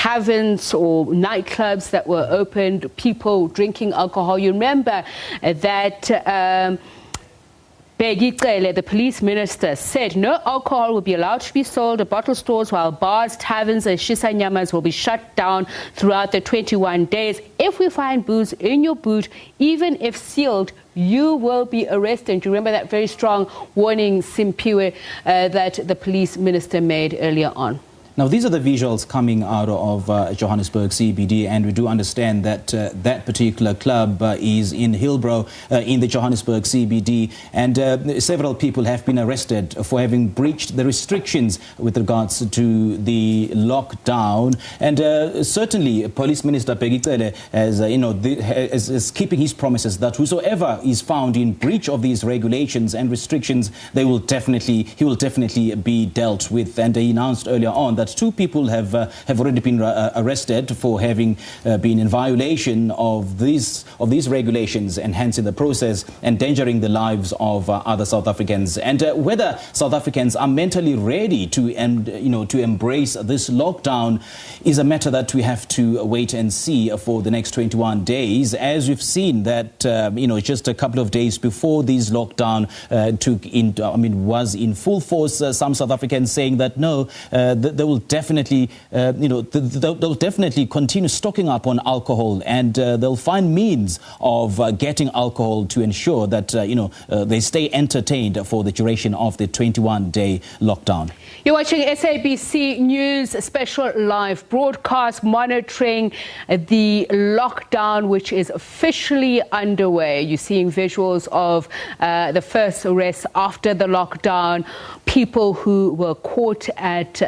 taverns or nightclubs that were opened, people drinking alcohol. You remember that the police minister, said no alcohol will be allowed to be sold at bottle stores, while bars, taverns and shisanyamas will be shut down throughout the 21 days. If we find booze in your boot, even if sealed, you will be arrested. Do you remember that very strong warning, Simpiwe, that the police minister made earlier on? Now, these are the visuals coming out of Johannesburg CBD, and we do understand that that particular club is in Hillbrow in the Johannesburg CBD, and several people have been arrested for having breached the restrictions with regards to the lockdown. And certainly, Police Minister Bheki Cele is keeping his promises that whosoever is found in breach of these regulations and restrictions, he will definitely be dealt with. And he announced earlier on that 2 people have already been arrested for having been in violation of these regulations, and hence in the process endangering the lives of other South Africans. And whether South Africans are mentally ready to embrace this lockdown is a matter that we have to wait and see for the next 21 days. As we've seen that just a couple of days before this lockdown was in full force, some South Africans saying that no, they will definitely, they'll definitely continue stocking up on alcohol, and they'll find means of getting alcohol to ensure that, they stay entertained for the duration of the 21-day lockdown. You're watching SABC News special live broadcast monitoring the lockdown, which is officially underway. You're seeing visuals of the first arrests after the lockdown. People who were caught at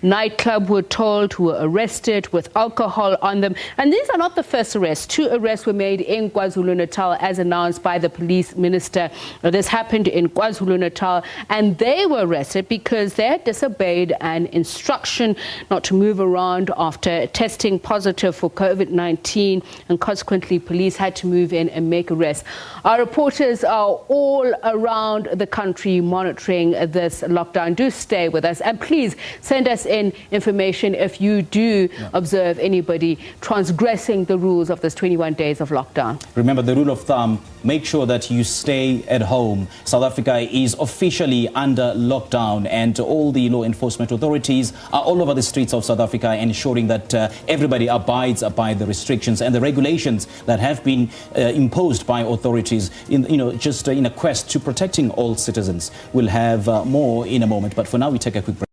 nightclub, were told, who were arrested with alcohol on them. And these are not the first arrests. 2 arrests were made in KwaZulu-Natal as announced by the police minister. This happened in KwaZulu-Natal, and they were arrested because they had disobeyed an instruction not to move around after testing positive for COVID-19, and consequently police had to move in and make arrests. Our reporters are all around the country monitoring this lockdown. Do stay with us, and please send us in information if you do observe anybody transgressing the rules of this 21 days of lockdown. Remember the rule of thumb: make sure that you stay at home. South Africa is officially under lockdown, and all the law enforcement authorities are all over the streets of South Africa ensuring that everybody abides by the restrictions and the regulations that have been imposed by authorities in a quest to protecting all citizens. We'll have more in a moment, but for now we take a quick break.